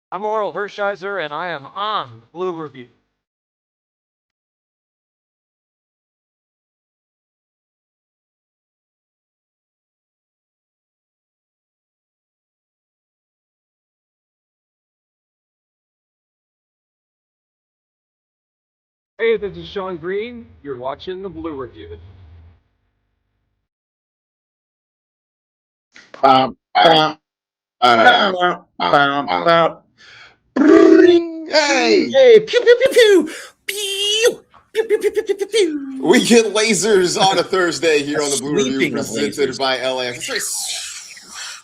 I'm Oral Hershiser, and I am on Blue Review. Hey, this is Sean Green. You're watching the Blue Review. Bum, bum, bum, bum, bum. Bring, hey, Hey, pew pew pew pew, pew pew pew pew pew pew pew. Pew. we get lasers on a Thursday here A on the Blue Review, sweeping of presented lasers. by LAX. That's right.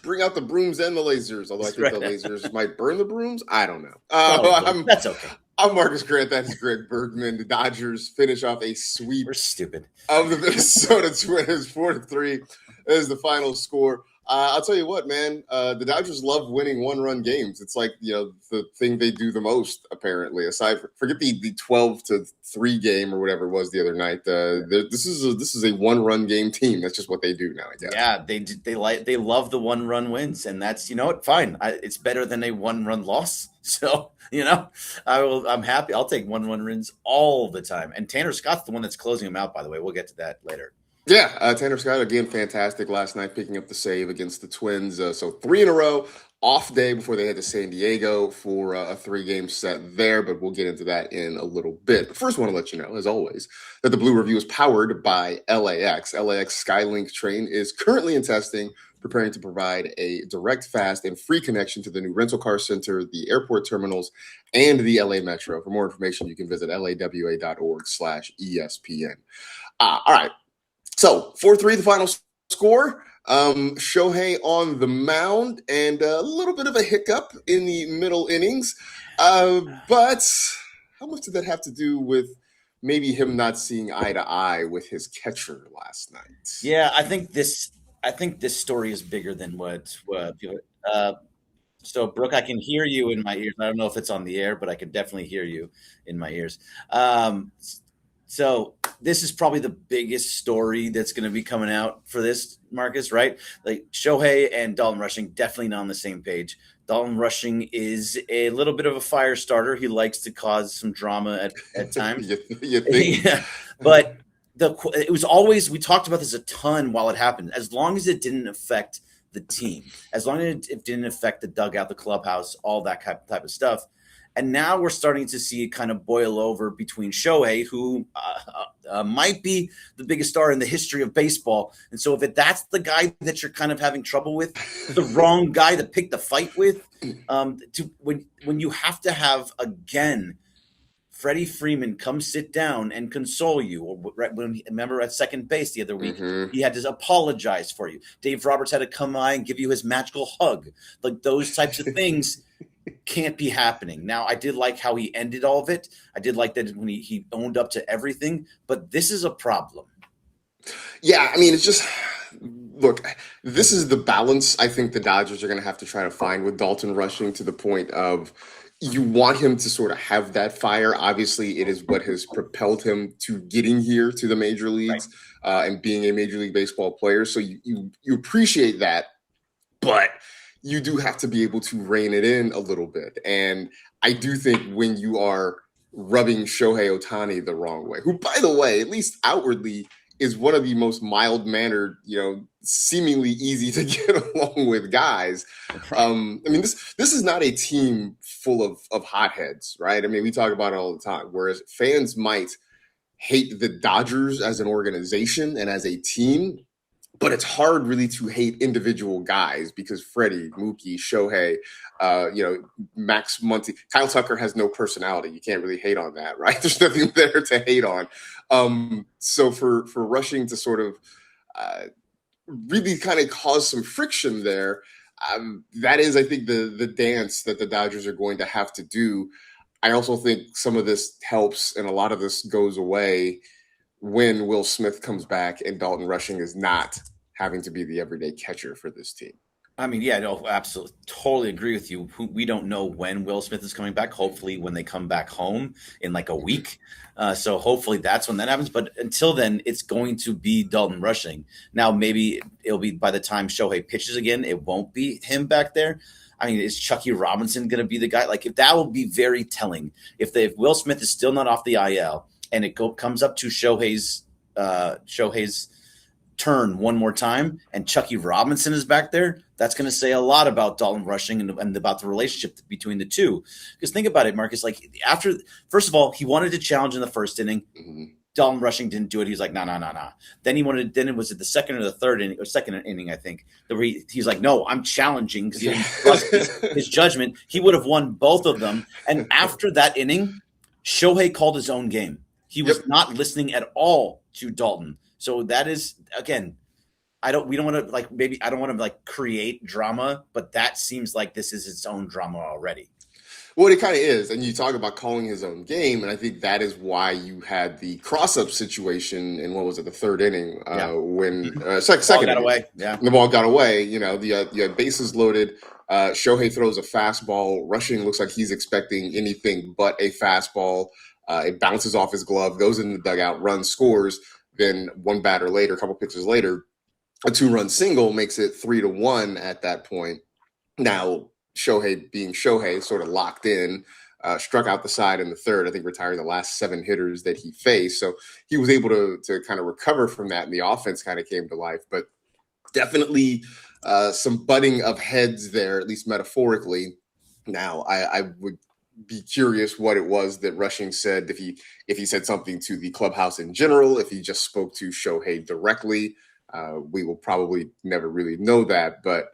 Bring out the brooms and the lasers. Although I That's think the right. lasers might burn the brooms. I don't know. Probably. That's okay. I'm Marcus Grant. That's Greg Bergman. The Dodgers finish off a sweep We're stupid. of the Minnesota Twins, 4-3 is the final score. I'll tell you what, man. The Dodgers love winning one-run games. It's like the thing they do the most, apparently. Forget the 12-3 game or whatever it was the other night. This is a one-run game team. That's just what they do now, I guess. Yeah, they love the 1-run wins, and that's what, fine. It's better than a 1-run loss. So I'm happy. I'll take 1-run wins all the time. And Tanner Scott's the one that's closing them out. By the way, we'll get to that later. Yeah, Tanner Scott again, fantastic last night, picking up the save against the Twins. So three in a row, off day before they head to San Diego for a three-game set there. But we'll get into that in a little bit. But first, I want to let you know, as always, that the Blue Review is powered by LAX. LAX Skylink train is currently in testing, preparing to provide a direct, fast, and free connection to the new rental car center, the airport terminals, and the LA Metro. For more information, you can visit lawa.org/ESPN. All right. So 4-3, the final score. Shohei on the mound and a little bit of a hiccup in the middle innings. But how much did that have to do with maybe him not seeing eye to eye with his catcher last night? Yeah, I think this story is bigger than what people. So, Brooke, I can hear you in my ears. I don't know if it's on the air, but I can definitely hear you in my ears. So, this is probably the biggest story that's going to be coming out for this, Marcus, right? Like Shohei and Dalton Rushing definitely not on the same page. Dalton Rushing is a little bit of a fire starter. He likes to cause some drama at times. you think? Yeah, but it was always, we talked about this a ton while it happened. As long as it didn't affect the team, as long as it didn't affect the dugout, the clubhouse, all that type of stuff. And now we're starting to see it kind of boil over between Shohei, who might be the biggest star in the history of baseball. And so if that's the guy that you're kind of having trouble with, the wrong guy to pick the fight with, when you have to have, again, Freddie Freeman come sit down and console you. Or remember at second base the other week, he had to apologize for you. Dave Roberts had to come by and give you his magical hug. Like those types of things can't be happening. Now, I did like how he ended all of it. I did like that when he owned up to everything. But this is a problem. Yeah, I mean, it's just look. This is the balance I think the Dodgers are going to have to try to find with Dalton Rushing to the point of you want him to sort of have that fire. Obviously, it is what has propelled him to getting here to the major Right. leagues and being a Major League Baseball player. So you appreciate that, but you do have to be able to rein it in a little bit. And I do think when you are rubbing Shohei Ohtani the wrong way, who, by the way, at least outwardly, is one of the most mild mannered, seemingly easy to get along with guys. I mean, this is not a team full of hotheads, right? I mean, we talk about it all the time. Whereas fans might hate the Dodgers as an organization and as a team, but it's hard really to hate individual guys because Freddie, Mookie, Shohei, Max Muncy, Kyle Tucker has no personality. You can't really hate on that, right? There's nothing there to hate on. So for Rushing to sort of really kind of cause some friction there, that is, I think, the dance that the Dodgers are going to have to do. I also think some of this helps and a lot of this goes away when Will Smith comes back and Dalton Rushing is not having to be the everyday catcher for this team. I mean, yeah, no, absolutely, totally agree with you. We don't know when Will Smith is coming back. Hopefully, when they come back home in like a Mhm. week. So hopefully that's when that happens. But until then, it's going to be Dalton Rushing. Now, maybe it'll be by the time Shohei pitches again, it won't be him back there. I mean, is Chucky Robinson going to be the guy? Like, if that will be very telling. If Will Smith is still not off the IL and it comes up to Shohei's turn one more time and Chucky Robinson is back there, that's going to say a lot about Dalton Rushing and about the relationship between the two. Because think about it, Marcus, like after, first of all, he wanted to challenge in the first inning. Mhm. Dalton Rushing didn't do it. He was like, no, no, no, no. Then then it was at the second or the third inning, or second inning, I think, where he's like, no, I'm challenging because he didn't trust his judgment. He would have won both of them. And after that inning, Shohei called his own game. He was not listening at all to Dalton. So that is, again, we don't want to like, maybe I don't want to like create drama, but that seems like this is its own drama already. Well, it kind of is. And you talk about calling his own game. And I think that is why you had the cross up situation in, what was it, the third inning, when second got inning, away. Yeah. the ball got away. You know, you had bases loaded. Shohei throws a fastball. Rushing looks like he's expecting anything but a fastball. It bounces off his glove, goes in the dugout, runs, scores. Then one batter later, a couple pitches later, a 2-run single makes it 3-1 at that point. Now, Shohei being Shohei, sort of locked in, struck out the side in the third, I think retiring the last 7 hitters that he faced. So he was able to kind of recover from that, and the offense kind of came to life. But definitely some butting of heads there, at least metaphorically. Now, I would be curious what it was that Rushing said, if he said something to the clubhouse in general, if he just spoke to Shohei directly. We will probably never really know that, but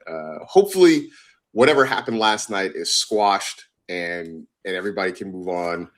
hopefully whatever happened last night is squashed and everybody can move on.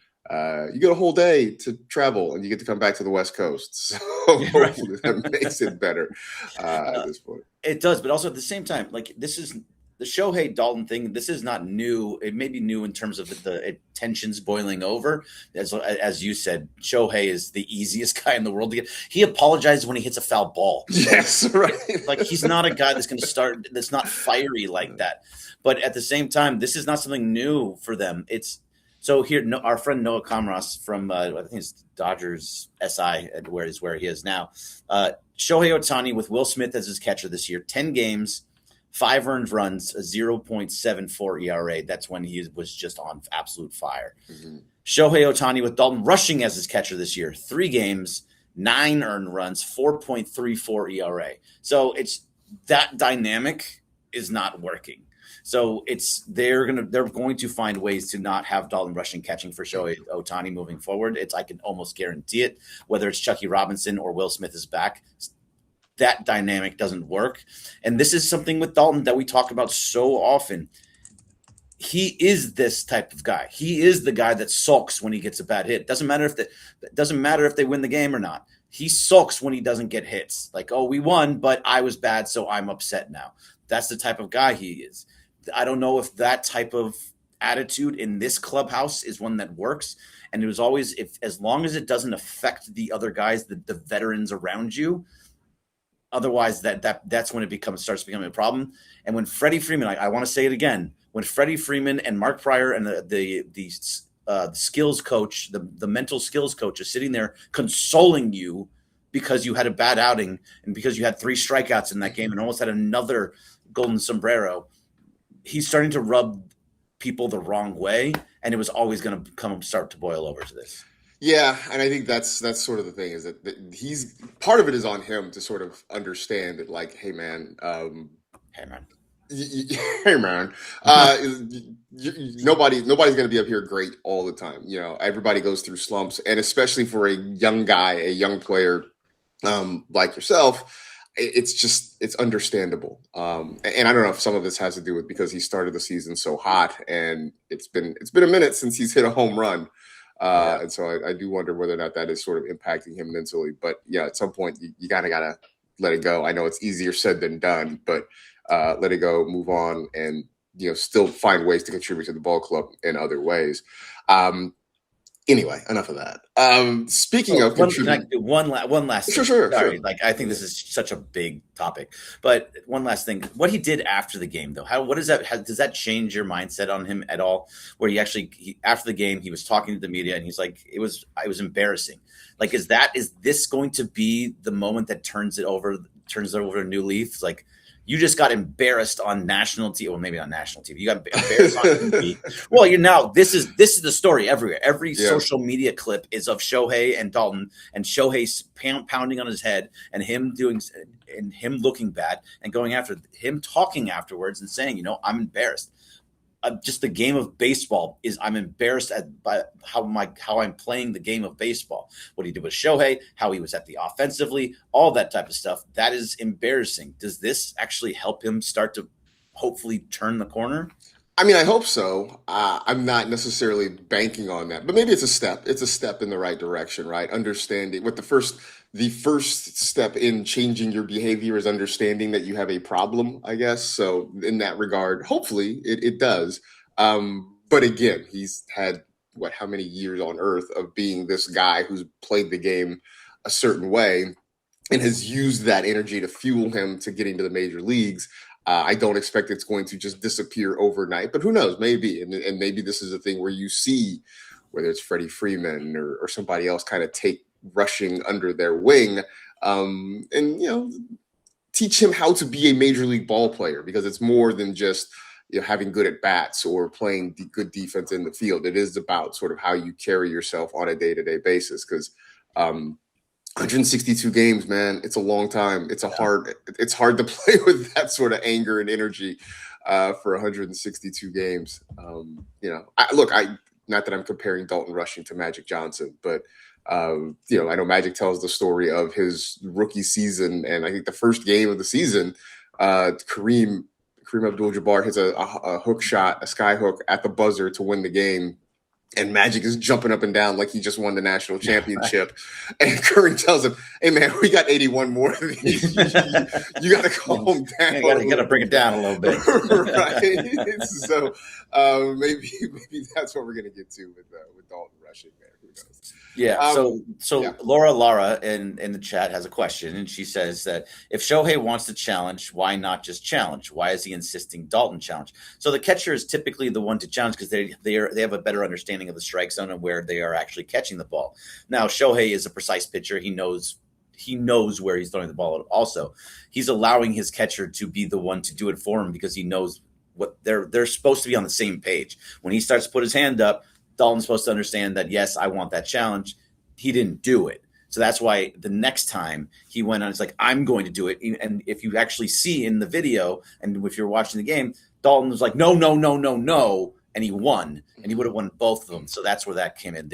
You get a whole day to travel and you get to come back to the West Coast. So hopefully that makes it better at this point. It does, but also at the same time, like this is the Shohei Dalton thing. This is not new. It may be new in terms of the tensions boiling over. As you said, Shohei is the easiest guy in the world to get. He apologizes when he hits a foul ball. Yes, right. Like he's not a guy that's going to start. That's not fiery like that. But at the same time, this is not something new for them. It's so here. Our friend Noah Comros from I think it's Dodgers SI, where he is now. Shohei Ohtani with Will Smith as his catcher this year. 10 games. 5 earned runs, a 0.74 ERA. That's when he was just on absolute fire. Mm-hmm. Shohei Ohtani with Dalton Rushing as his catcher this year. 3 games, 9 earned runs, 4.34 ERA. So it's that dynamic is not working. So they're going to find ways to not have Dalton Rushing catching for Shohei Ohtani moving forward. I can almost guarantee it. Whether it's Chucky Robinson or Will Smith is back, that dynamic doesn't work. And this is something with Dalton that we talk about so often. He is this type of guy. He is the guy that sulks when he gets a bad hit. Doesn't matter if they win the game or not. He sulks when he doesn't get hits. Like, oh, we won, but I was bad, so I'm upset now. That's the type of guy he is. I don't know if that type of attitude in this clubhouse is one that works. And it was always, as long as it doesn't affect the other guys, the veterans around you. Otherwise, that's when it starts becoming a problem. And when Freddie Freeman, I want to say it again, when Freddie Freeman and Mark Pryor and the skills coach, the mental skills coach is sitting there consoling you because you had a bad outing and because you had 3 strikeouts in that game and almost had another golden sombrero, he's starting to rub people the wrong way, and it was always going to start to boil over to this. Yeah, and I think that's sort of the thing is that he's part of it is on him to sort of understand that, like, hey man, hey man, nobody's going to be up here great all the time. You know, everybody goes through slumps, and especially for a young guy, a young player like yourself, it's understandable. And I don't know if some of this has to do with because he started the season so hot, and it's been a minute since he's hit a home run. And so I do wonder whether or not that is sort of impacting him mentally. But yeah, at some point you gotta let it go. I know it's easier said than done, but let it go, move on, and still find ways to contribute to the ball club in other ways. Anyway, enough of that. Speaking of contributing, one last thing. Sure. Like, I think this is such a big topic, but one last thing. What he did after the game, though, does that change your mindset on him at all? Where after the game, he was talking to the media, and he's like, it was embarrassing. Like, is this going to be the moment that turns it over a new leaf? It's like, you just got embarrassed on national TV. Well, maybe not national TV. You got embarrassed on TV. Well, this is the story everywhere. Every social media clip is of Shohei and Dalton, and Shohei pounding on his head, and him looking bad, and going after him, talking afterwards and saying, I'm embarrassed. Just the game of baseball I'm embarrassed by how I'm playing the game of baseball. What he did with Shohei, how he was at the offensively, all that type of stuff. That is embarrassing. Does this actually help him start to hopefully turn the corner? I mean, I hope so. I'm not necessarily banking on that, but maybe it's a step. It's a step in the right direction, right? Understanding what the first step in changing your behavior is understanding that you have a problem, I guess. So in that regard, hopefully it does. But again, he's had how many years on earth of being this guy who's played the game a certain way and has used that energy to fuel him to getting to the major leagues. I don't expect it's going to just disappear overnight, but who knows? Maybe. And maybe this is a thing where you see whether it's Freddie Freeman or somebody else kind of take Rushing under their wing and teach him how to be a major league ball player, because it's more than just having good at bats or playing good defense in the field. It is about sort of how you carry yourself on a day-to-day basis, because 162 games, man, it's a long time. It's hard to play with that sort of anger and energy for 162 games. Not that I'm comparing Dalton Rushing to Magic Johnson, but I know Magic tells the story of his rookie season, and I think the first game of the season, Kareem Abdul-Jabbar hits a hook shot, a sky hook at the buzzer to win the game. And Magic is jumping up and down like he just won the national championship. And Curry tells him, "Hey, man, we got 81 more of these. You got to calm down. You got to bring it down a little bit." Right? So maybe that's what we're going to get to with Dalton Rushing there. Who knows? Yeah. So Lara in the chat has a question, and she says that if Shohei wants to challenge, why not just challenge? Why is he insisting Dalton challenge? So the catcher is typically the one to challenge because they have a better understanding of the strike zone and where they are actually catching the ball. Now Shohei is a precise pitcher. He knows where he's throwing the ball. Also, he's allowing his catcher to be the one to do it for him because he knows what they're supposed to be on the same page. When he starts to put his hand up, Dalton's supposed to understand that, yes, I want that challenge. He didn't do it. So that's why the next time he went on, it's like, I'm going to do it. And if you actually see in the video, and if you're watching the game, Dalton was like, no. And he won. And he would have won both of them. So that's where that came in.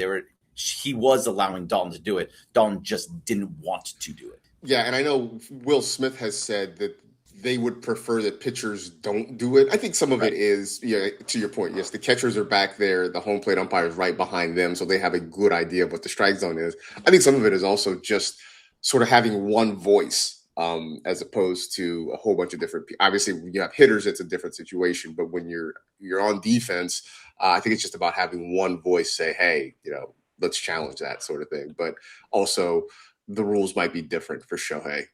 He was allowing Dalton to do it. Dalton just didn't want to do it. Yeah, and I know Will Smith has said that they would prefer that pitchers don't do it. I think some of it is, to your point, yes, the catchers are back there, the home plate umpire is right behind them, so they have a good idea of what the strike zone is. I think some of it is also just sort of having one voice as opposed to a whole bunch of different people. Obviously, when you have hitters, it's a different situation, but when you're on defense, I think it's just about having one voice say, hey, let's challenge that sort of thing. But also, the rules might be different for Shohei.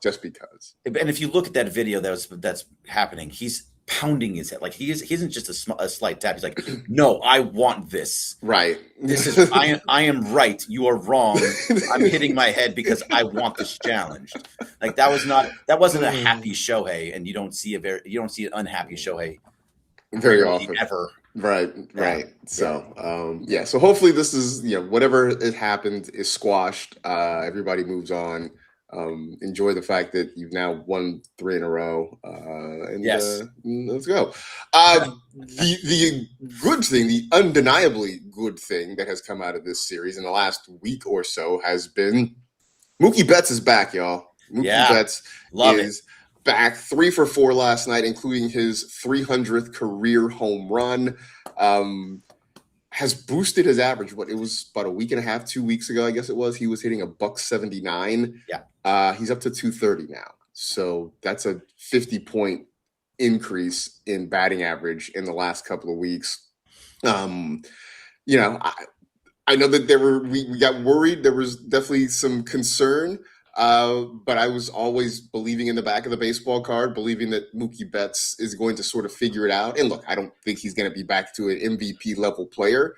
Just because. And if you look at that video that's happening, he's pounding his head. Like he isn't just a slight tap. He's like, no, I want this. Right. This is I am right. You are wrong. I'm hitting my head because I want this challenged. Like that wasn't a happy Shohei, and you don't see an unhappy Shohei very often ever. Right. So, so hopefully this is, whatever it happened is squashed. Everybody moves on. Enjoy the fact that you've now won 3 in a row. Let's go. The good thing, the undeniably good thing that has come out of this series in the last week or so has been Mookie Betts is back, y'all. Mookie Betts is back, 3 for 4 last night, including his 300th career home run. Has boosted his average. It was about a week and a half, 2 weeks ago, I guess it was. He was hitting a $179. Yeah. He's up to 230 now. So that's a 50-point increase in batting average in the last couple of weeks. Um, you know, I know that we got worried. There was definitely some concern, but I was always believing in the back of the baseball card, believing that Mookie Betts is going to sort of figure it out. And look, I don't think he's going to be back to an MVP level player,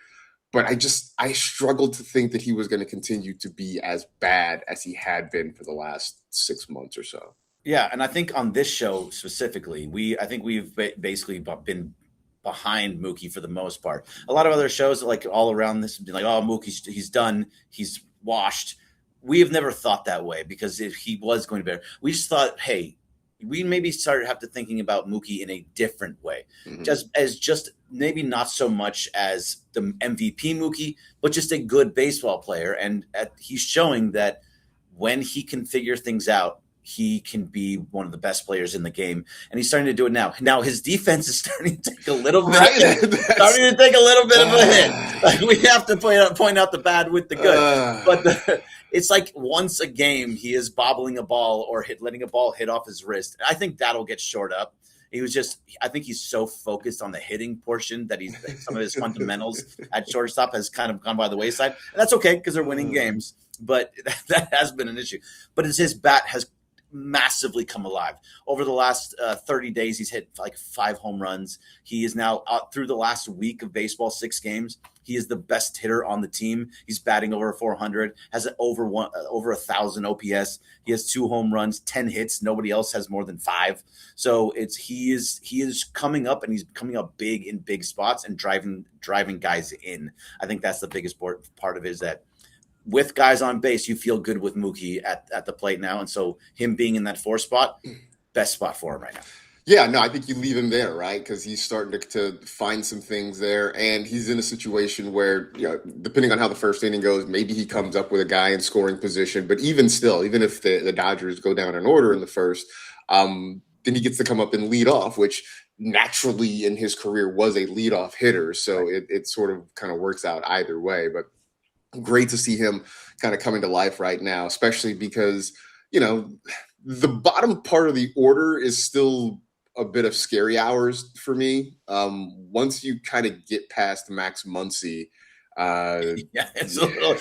but I struggled to think that he was going to continue to be as bad as he had been for the last 6 months or so. Yeah, and I think on this show specifically, I think we've basically been behind Mookie for the most part. A lot of other shows, like all around this, be like, "Oh, he's done, he's washed." We have never thought that way because if he was going to be, we just thought, hey, we maybe started have to thinking about Mookie in a different way, just maybe not so much as the MVP Mookie, but just a good baseball player, and he's showing that when he can figure things out, he can be one of the best players in the game, and he's starting to do it now. Now his defense is starting to take a little bit, starting to take a little bit of a hit. Like we have to point out the bad with the good, but it's like once a game he is bobbling a ball or letting a ball hit off his wrist. I think that'll get shored up. I think he's so focused on the hitting portion that some of his fundamentals at shortstop has kind of gone by the wayside, and that's okay because they're winning games. But that has been an issue. But his bat has massively come alive over the last 30 days. He's hit like 5 home runs. He is now through the last week of baseball, 6 games. He is the best hitter on the team. He's batting over 400, has over 1,000 OPS. He has 2 home runs, 10 hits. Nobody else has more than 5. So he is coming up, and he's coming up big in big spots and driving guys in. I think that's the biggest part of it, is that with guys on base, you feel good with Mookie at the plate now. And so him being in that 4 spot, best spot for him right now. Yeah, no, I think you leave him there, right? Because he's starting to find some things there. And he's in a situation where, depending on how the first inning goes, maybe he comes up with a guy in scoring position. But even still, even if the Dodgers go down in order in the first, then he gets to come up and lead off, which naturally in his career was a leadoff hitter. So it sort of kind of works out either way. But great to see him kind of coming to life right now, especially because, the bottom part of the order is still a bit of scary hours for me. Once you kind of get past Max Muncy, it's a little,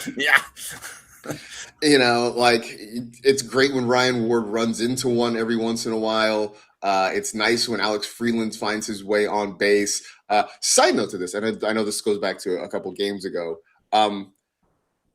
it's great when Ryan Ward runs into one every once in a while. It's nice when Alex Freeland finds his way on base. Side note to this, and I know this goes back to a couple games ago.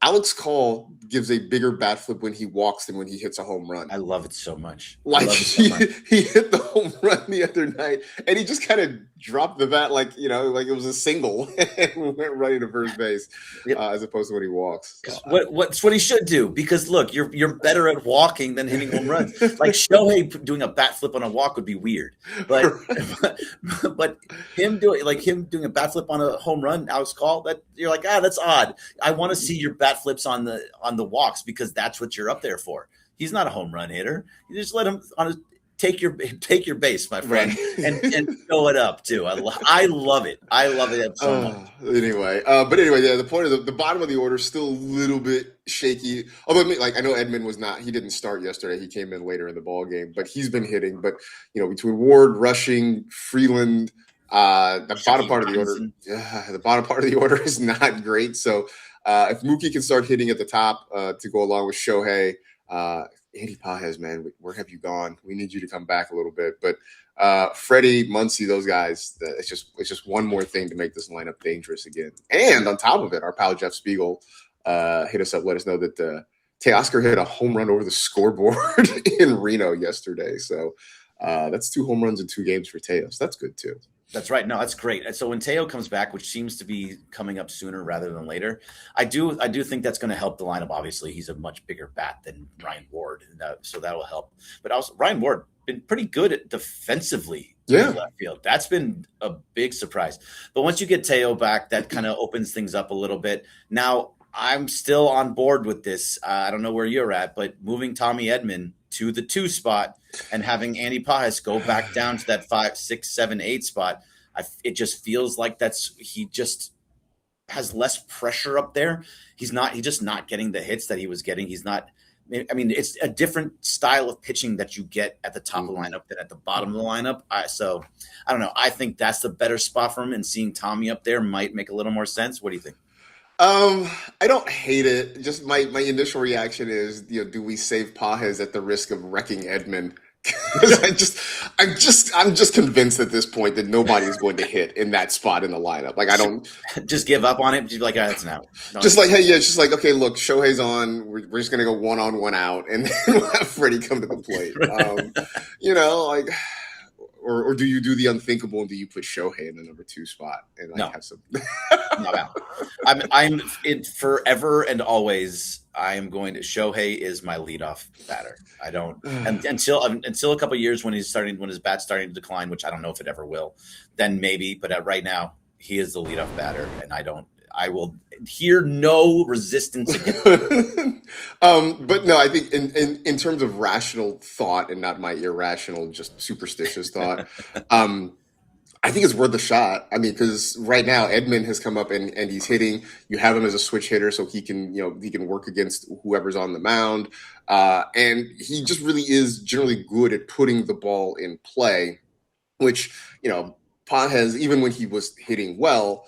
Alex Call gives a bigger bat flip when he walks than when he hits a home run. I love it so much. He hit the home run the other night, and he just kind of dropped the bat like it was a single and went right to first base, as opposed to when he walks. What's what he should do? Because look, you're better at walking than hitting home runs. Like Shohei doing a bat flip on a walk would be weird, but him doing a bat flip on a home run, Alex Call, that you're like, that's odd. I want to see your bat flips on the walks because that's what you're up there for. He's not a home run hitter. You just let him take your base, my friend, and fill it up too. I love it. I love it so much. Anyway, the point of the bottom of the order is still a little bit shaky. Although, I know Edman he didn't start yesterday. He came in later in the ball game, but he's been hitting. But between Ward, Rushing, Freeland, the bottom part of the order is not great. So if Mookie can start hitting at the top to go along with Shohei. Andy Pajes, man, where have you gone? We need you to come back a little bit. But Freddie, Muncy, those guys, it's just one more thing to make this lineup dangerous again. And on top of it, our pal Jeff Spiegel hit us up, let us know that Teoscar hit a home run over the scoreboard in Reno yesterday. So that's 2 home runs in 2 games for Teos. That's good too. That's right. No, that's great. And so when Teo comes back, which seems to be coming up sooner rather than later, I do think that's going to help the lineup. Obviously, he's a much bigger bat than Ryan Ward, so that will help. But also, Ryan Ward been pretty good at defensively in left field. That's been a big surprise. But once you get Teo back, that kind of opens things up a little bit. Now, I'm still on board with this. I don't know where you're at, but moving Tommy Edman to the 2 spot and having Andy Pajes go back down to that 5, 6, 7, 8 spot, it just feels like he just has less pressure up there. He's just not getting the hits that he was getting. He's not I mean, it's a different style of pitching that you get at the top of the lineup than at the bottom of the lineup. So I don't know. I think that's the better spot for him, and seeing Tommy up there might make a little more sense. What do you think? I don't hate it. Just my initial reaction is, do we save Pages at the risk of wrecking Edman? Because I'm just convinced at this point that nobody is going to hit in that spot in the lineup. Like, I don't just give up on it. Just be like, that's an out. Just like, hey, yeah, it's just like, okay, look, Shohei's on. We're just gonna go 1-on, 1-out, and then we'll have Freddie come to the plate. Like, or do you do the unthinkable and do you put Shohei in the number 2 spot and have some? No. I'm it forever and always. I am going to Shohei is my leadoff batter. I don't until a couple of years when his bat's starting to decline, which I don't know if it ever will. Then maybe, but right now he is the leadoff batter, and I will hear no resistance against him. But no, I think in terms of rational thought and not my irrational, just superstitious thought, I think it's worth a shot. I mean, because right now Edman has come up and he's hitting. You have him as a switch hitter, so he can work against whoever's on the mound, and he just really is generally good at putting the ball in play, which Pages, even when he was hitting well,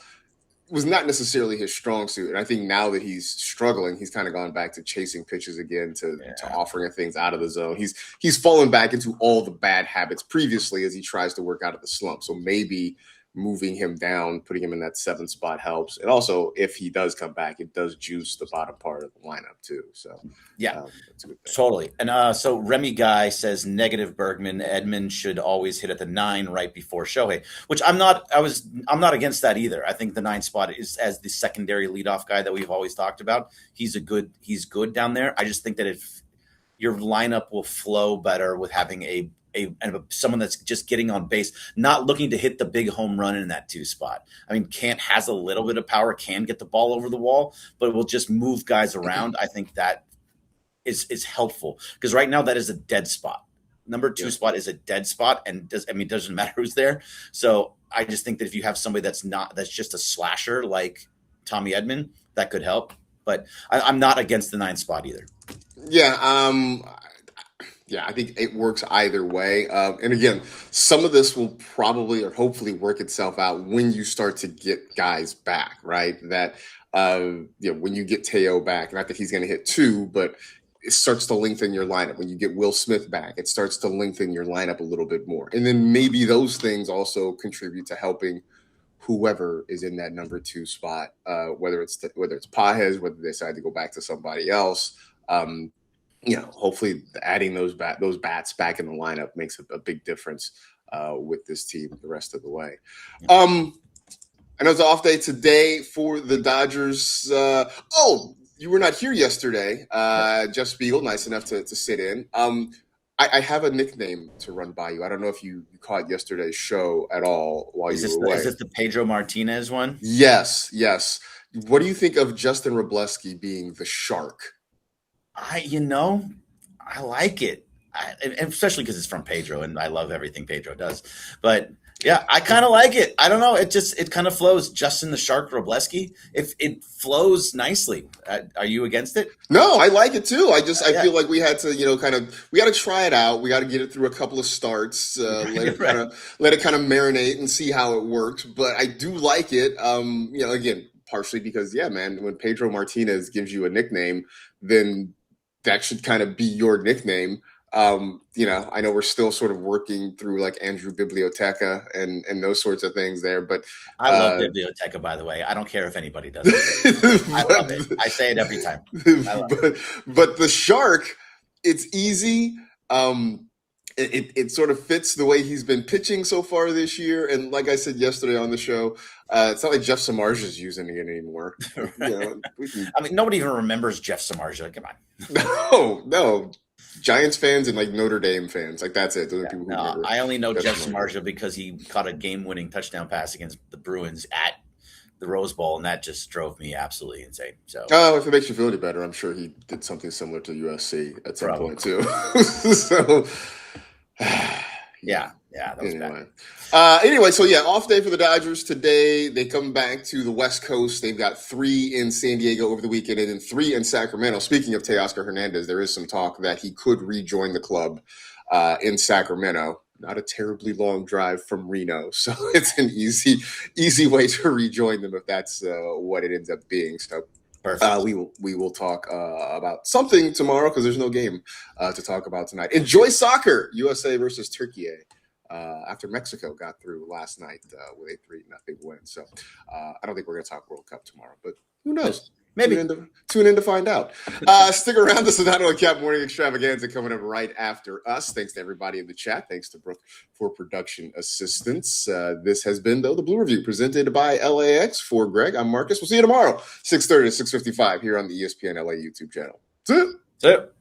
was not necessarily his strong suit. And I think now that he's struggling, he's kind of gone back to chasing pitches again, to offering things out of the zone. He's fallen back into all the bad habits previously as he tries to work out of the slump. So maybe moving him down, putting him in that 7th spot helps. And also, if he does come back, it does juice the bottom part of the lineup too. So that's a good thing. Totally. And so Remy Guy says negative Bergman. Edman should always hit at the 9 right before Shohei, which I'm not against that either. I think the 9 spot is as the secondary leadoff guy that we've always talked about. He's good down there. I just think that if your lineup will flow better with having someone that's just getting on base, not looking to hit the big home run in that 2 spot. I mean, Kant has a little bit of power, can get the ball over the wall, but it will just move guys around. I think that is helpful, because right now that is a dead spot. Number 2 spot is a dead spot, and it doesn't matter who's there. So I just think that if you have somebody that's just a slasher like Tommy Edman, that could help. But I'm not against the 9 spot either. Yeah, I think it works either way. And again, some of this will probably or hopefully work itself out when you start to get guys back, right? That, when you get Teo back, not that he's going to hit 2, but it starts to lengthen your lineup. When you get Will Smith back, it starts to lengthen your lineup a little bit more. And then maybe those things also contribute to helping whoever is in that number 2 spot, whether it's Pages, whether they decide to go back to somebody else. Hopefully adding those bats back in the lineup makes a big difference with this team the rest of the way. I know it's an off day today for the Dodgers. You were not here yesterday. Jeff Spiegel, nice enough to sit in. I have a nickname to run by you. I don't know if you caught yesterday's show at all while you were away. Is this the Pedro Martinez one? Yes. What do you think of Justin Robleski being the Shark? I like it, especially because it's from Pedro, and I love everything Pedro does. But yeah, I kind of like it. I don't know. It kind of flows. Justin the Shark Robleski. If it flows nicely, are you against it? No, I like it too. I feel like we had to, we got to try it out. We got to get it through a couple of starts, let it kind of marinate and see how it works. But I do like it. Again, partially because, when Pedro Martinez gives you a nickname, then that should kind of be your nickname. I know we're still sort of working through like Andrew Biblioteca and those sorts of things there, but I love Biblioteca, by the way. I don't care if anybody does it. I love it. I say it every time. But the Shark, it's easy. It sort of fits the way he's been pitching so far this year. And like I said yesterday on the show, it's not like Jeff Samardzija is using it anymore. Nobody even remembers Jeff Samardzija. Come on. No. Giants fans and like Notre Dame fans. Like that's it. Those are people who remember. I only know Jeff Samardzija because he caught a game-winning touchdown pass against the Bruins at the Rose Bowl, and that just drove me absolutely insane. So, if it makes you feel any better, I'm sure he did something similar to USC at some point too. So, yeah. Yeah, that was Anyway. bad. Anyway, so yeah, off day for the Dodgers today. They come back to the West Coast. They've got 3 in San Diego over the weekend and then 3 in Sacramento. Speaking of Teoscar Hernandez, there is some talk that he could rejoin the club in Sacramento. Not a terribly long drive from Reno, so it's an easy way to rejoin them if that's what it ends up being. So Perfect. we will talk about something tomorrow because there's no game to talk about tonight. Enjoy soccer, USA versus Turkey. After Mexico got through last night with a 3-0 win. So I don't think we're going to talk World Cup tomorrow, but who knows? Maybe. Tune in to find out. Stick around. This is Not On Cap Morning Extravaganza coming up right after us. Thanks to everybody in the chat. Thanks to Brooke for production assistance. This has been, though, the Blue Review presented by LAX. For Greg, I'm Marcus. We'll see you tomorrow, 6:30 to 6:55 here on the ESPN LA YouTube channel. That's it. That's it.